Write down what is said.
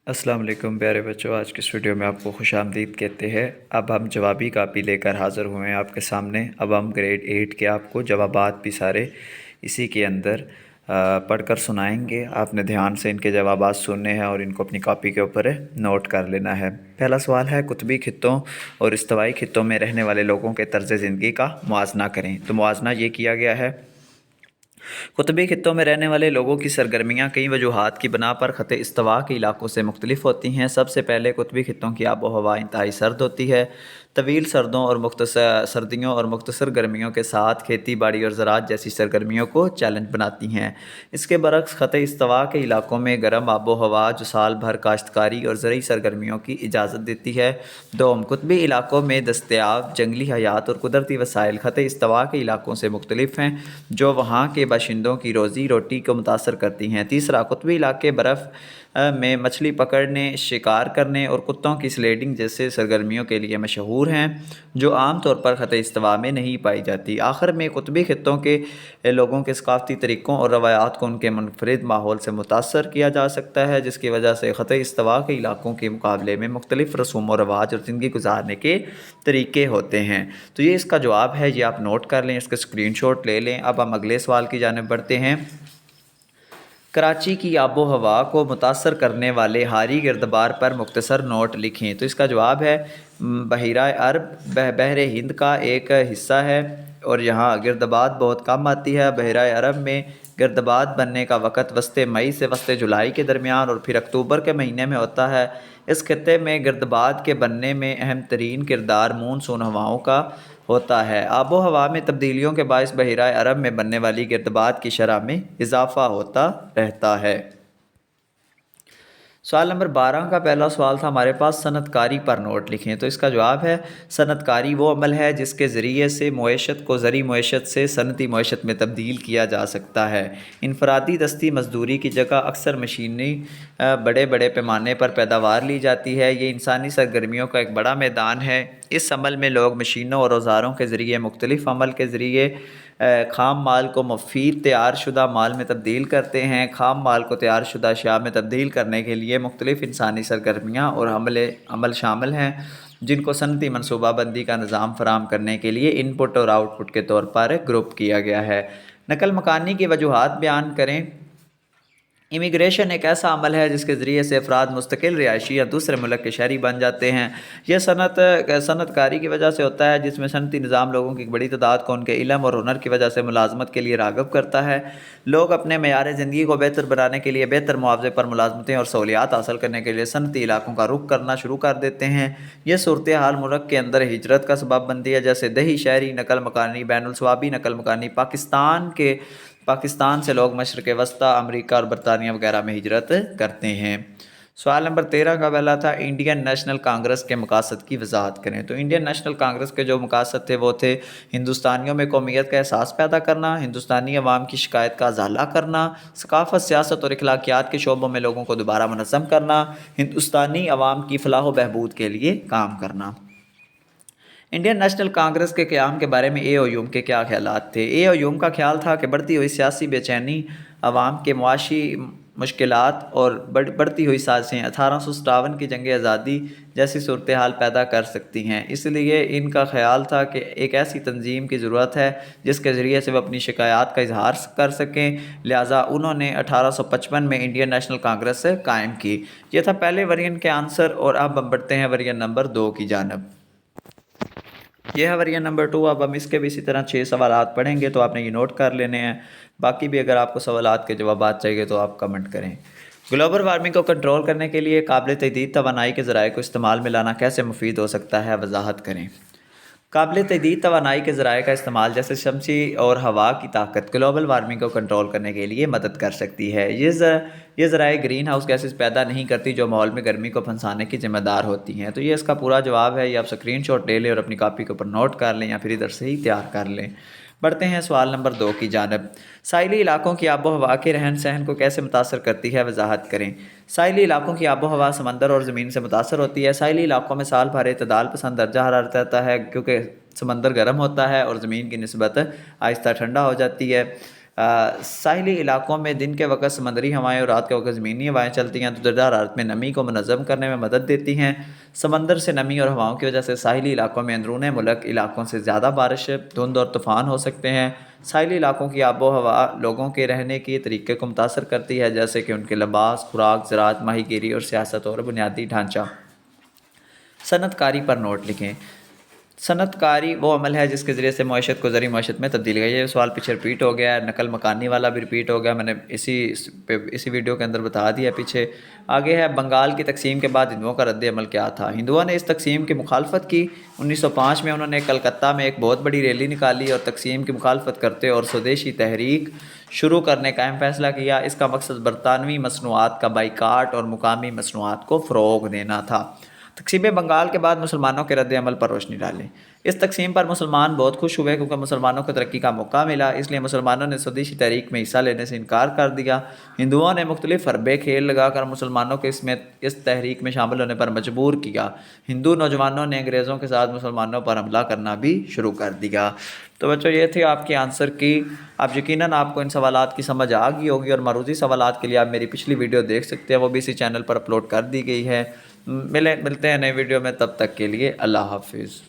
السلام علیکم پیارے بچوں، آج کی اس ویڈیو میں آپ کو خوش آمدید کہتے ہیں۔ اب ہم جوابی کاپی لے کر حاضر ہوئے ہیں آپ کے سامنے۔ اب ہم گریڈ 8 کے آپ کو جوابات بھی سارے اسی کے اندر پڑھ کر سنائیں گے۔ آپ نے دھیان سے ان کے جوابات سننے ہیں اور ان کو اپنی کاپی کے اوپر نوٹ کر لینا ہے۔ پہلا سوال ہے، قطبی خطوں اور استوائی خطوں میں رہنے والے لوگوں کے طرز زندگی کا موازنہ کریں۔ تو موازنہ یہ کیا گیا ہے، قطبی خطوں میں رہنے والے لوگوں کی سرگرمیاں کئی وجوہات کی بنا پر خط استوا کے علاقوں سے مختلف ہوتی ہیں۔ سب سے پہلے قطبی خطوں کی آب و ہوا انتہائی سرد ہوتی ہے۔ طویل سردیوں اور مختصر گرمیوں کے ساتھ کھیتی باڑی اور زراعت جیسی سرگرمیوں کو چیلنج بناتی ہیں۔ اس کے برعکس خط استوا کے علاقوں میں گرم آب و ہوا جو سال بھر کاشتکاری اور زرعی سرگرمیوں کی اجازت دیتی ہے۔ دوم، قطبی علاقوں میں دستیاب جنگلی حیات اور قدرتی وسائل خط استوا کے علاقوں سے مختلف ہیں، جو وہاں کے باشندوں کی روزی روٹی کو متاثر کرتی ہیں۔ تیسرا، قطبی علاقے برف میں مچھلی پکڑنے، شکار کرنے اور کتوں کی سلیڈنگ جیسے سرگرمیوں کے لیے مشہور ہیں، جو عام طور پر خط استوا میں نہیں پائی جاتی۔ آخر میں، قطبی خطوں کے لوگوں کے ثقافتی طریقوں اور روایات کو ان کے منفرد ماحول سے متاثر کیا جا سکتا ہے، جس کی وجہ سے خط استوا کے علاقوں کے مقابلے میں مختلف رسوم و رواج اور زندگی گزارنے کے طریقے ہوتے ہیں۔ تو یہ اس کا جواب ہے، یہ آپ نوٹ کر لیں، اس کا اسکرین شاٹ لے لیں۔ اب ہم اگلے سوال کی جانب بڑھتے ہیں۔ کراچی کی آب و ہوا کو متاثر کرنے والے حاری گردبار پر مختصر نوٹ لکھیں۔ تو اس کا جواب ہے، بحیرہ عرب بحر ہند کا ایک حصہ ہے اور یہاں گردباد بہت کم آتی ہے۔ بحیرہ عرب میں گردباد بننے کا وقت وسط مئی سے وسط جولائی کے درمیان اور پھر اکتوبر کے مہینے میں ہوتا ہے۔ اس خطے میں گردباد کے بننے میں اہم ترین کردار مونسون ہواؤں کا ہوتا ہے۔ آب و ہوا میں تبدیلیوں کے باعث بحیرہ عرب میں بننے والی گردباد کی شرح میں اضافہ ہوتا رہتا ہے۔ سوال نمبر 12 کا پہلا سوال تھا ہمارے پاس، صنعت کاری پر نوٹ لکھیں۔ تو اس کا جواب ہے، صنعت کاری وہ عمل ہے جس کے ذریعے سے معیشت کو زرعی معیشت سے صنعتی معیشت میں تبدیل کیا جا سکتا ہے۔ انفرادی دستی مزدوری کی جگہ اکثر مشینی بڑے پیمانے پر پیداوار لی جاتی ہے۔ یہ انسانی سرگرمیوں کا ایک بڑا میدان ہے۔ اس عمل میں لوگ مشینوں اور اوزاروں کے ذریعے مختلف عمل کے ذریعے خام مال کو مفید تیار شدہ مال میں تبدیل کرتے ہیں۔ خام مال کو تیار شدہ اشیاء میں تبدیل کرنے کے لیے مختلف انسانی سرگرمیاں اور عمل شامل ہیں، جن کو صنعتی منصوبہ بندی کا نظام فراہم کرنے کے لیے ان پٹ اور آؤٹ پٹ کے طور پر گروپ کیا گیا ہے۔ نقل مکانی کی وجوہات بیان کریں۔ امیگریشن ایک ایسا عمل ہے جس کے ذریعے سے افراد مستقل رہائشی یا دوسرے ملک کے شہری بن جاتے ہیں۔ یہ صنعت کاری کی وجہ سے ہوتا ہے، جس میں صنعتی نظام لوگوں کی بڑی تعداد کو ان کے علم اور ہنر کی وجہ سے ملازمت کے لیے راغب کرتا ہے۔ لوگ اپنے معیار زندگی کو بہتر بنانے کے لیے بہتر معاوضے پر ملازمتیں اور سہولیات حاصل کرنے کے لیے صنعتی علاقوں کا رخ کرنا شروع کر دیتے ہیں۔ یہ صورتحال ملک کے اندر ہجرت کا سبب بنتی ہے، جیسے دیہی شہری نقل مکانی، بین الاصوابی نقل مکانی۔ پاکستان سے لوگ مشرق وسطی، امریکہ اور برطانیہ وغیرہ میں ہجرت کرتے ہیں۔ سوال نمبر 13 کا پہلا تھا، انڈین نیشنل کانگریس کے مقاصد کی وضاحت کریں۔ تو انڈین نیشنل کانگریس کے جو مقاصد تھے وہ تھے، ہندوستانیوں میں قومیت کا احساس پیدا کرنا، ہندوستانی عوام کی شکایت کا ازالہ کرنا، ثقافت، سیاست اور اخلاقیات کے شعبوں میں لوگوں کو دوبارہ منظم کرنا، ہندوستانی عوام کی فلاح و بہبود کے لیے کام کرنا۔ انڈین نیشنل کانگریس کے قیام کے بارے میں اے او یوم کے کیا خیالات تھے؟ اے او یوم کا خیال تھا کہ بڑھتی ہوئی سیاسی بے چینی عوام کے معاشی مشکلات اور بڑھتی ہوئی سازشیں 1857 کی جنگ آزادی جیسی صورتحال پیدا کر سکتی ہیں۔ اس لیے ان کا خیال تھا کہ ایک ایسی تنظیم کی ضرورت ہے جس کے ذریعے سے وہ اپنی شکایات کا اظہار کر سکیں، لہٰذا انہوں نے 1855 میں انڈین نیشنل کانگریس قائم کی۔ یہ تھا پہلے ورژن کے آنسر، اور اب ہم بڑھتے ہیں ورژن نمبر 2 کی جانب۔ یہ ہے ورژن نمبر 2۔ اب ہم اس کے بھی اسی طرح 6 سوالات پڑھیں گے، تو آپ نے یہ نوٹ کر لینے ہیں۔ باقی بھی اگر آپ کو سوالات کے جوابات چاہیے تو آپ کمنٹ کریں۔ گلوبل وارمنگ کو کنٹرول کرنے کے لیے قابل تجدید توانائی کے ذرائع کو استعمال میں لانا کیسے مفید ہو سکتا ہے، وضاحت کریں۔ قابل تجدید توانائی کے ذرائع کا استعمال جیسے شمسی اور ہوا کی طاقت گلوبل وارمنگ کو کنٹرول کرنے کے لیے مدد کر سکتی ہے۔ یہ ذرائع گرین ہاؤس گیسز پیدا نہیں کرتی جو ماحول میں گرمی کو پھنسانے کی ذمہ دار ہوتی ہیں۔ تو یہ اس کا پورا جواب ہے، یہ آپ اسکرین شاٹ لے لیں اور اپنی کاپی کے اوپر نوٹ کر لیں یا پھر ادھر سے ہی تیار کر لیں۔ بڑھتے ہیں سوال نمبر 2 کی جانب۔ ساحلی علاقوں کی آب و ہوا کے رہن سہن کو کیسے متاثر کرتی ہے، وضاحت کریں۔ ساحلی علاقوں کی آب و ہوا سمندر اور زمین سے متاثر ہوتی ہے۔ ساحلی علاقوں میں سال بھر اعتدال پسند درجہ حرارت رہتا ہے، کیونکہ سمندر گرم ہوتا ہے اور زمین کی نسبت آہستہ ٹھنڈا ہو جاتی ہے۔ ساحلی علاقوں میں دن کے وقت سمندری ہوائیں اور رات کے وقت زمینی ہوائیں چلتی ہیں تو درجہ حرارت میں نمی کو منظم کرنے میں مدد دیتی ہیں۔ سمندر سے نمی اور ہواؤں کی وجہ سے ساحلی علاقوں میں اندرون ملک علاقوں سے زیادہ بارش، دھند اور طوفان ہو سکتے ہیں۔ ساحلی علاقوں کی آب و ہوا لوگوں کے رہنے کے طریقے کو متاثر کرتی ہے، جیسے کہ ان کے لباس، خوراک، زراعت، ماہی گیری اور سیاست اور بنیادی ڈھانچہ۔ صنعت کاری پر نوٹ لکھیں۔ صنعت کاری وہ عمل ہے جس کے ذریعے سے معیشت کو زرعی معیشت میں تبدیل گئی ہے۔ یہ سوال پیچھے رپیٹ ہو گیا ہے، نقل مکانی والا بھی رپیٹ ہو گیا، میں نے اسی ویڈیو کے اندر بتا دیا پیچھے۔ آگے ہے بنگال کی تقسیم کے بعد ہندوؤں کا رد عمل کیا تھا؟ ہندوؤں نے اس تقسیم کی مخالفت کی۔ 1905 میں انہوں نے کلکتہ میں ایک بہت بڑی ریلی نکالی اور تقسیم کی مخالفت کرتے اور سودیشی تحریک شروع کرنے کا اہم فیصلہ کیا۔ اس کا مقصد برطانوی مصنوعات کا بائیکاٹ اور مقامی مصنوعات کو فروغ دینا تھا۔ تقسیم بنگال کے بعد مسلمانوں کے رد عمل پر روشنی ڈالیں۔ اس تقسیم پر مسلمان بہت خوش ہوئے کیونکہ مسلمانوں کو ترقی کا موقع ملا، اس لیے مسلمانوں نے سودیشی تحریک میں حصہ لینے سے انکار کر دیا۔ ہندوؤں نے مختلف حربے کھیل لگا کر مسلمانوں کو اس تحریک میں شامل ہونے پر مجبور کیا۔ ہندو نوجوانوں نے انگریزوں کے ساتھ مسلمانوں پر حملہ کرنا بھی شروع کر دیا۔ تو بچوں یہ تھی آپ کی آنسر کی۔ اب یقیناً آپ کو ان سوالات کی سمجھ آ گئی ہوگی، اور معروضی سوالات کے لیے آپ میری پچھلی ویڈیو دیکھ سکتے ہیں، وہ بھی اسی چینل پر اپلوڈ کر دی گئی ہے۔ ملتے ہیں نئے ویڈیو میں، تب تک کے لیے اللہ حافظ۔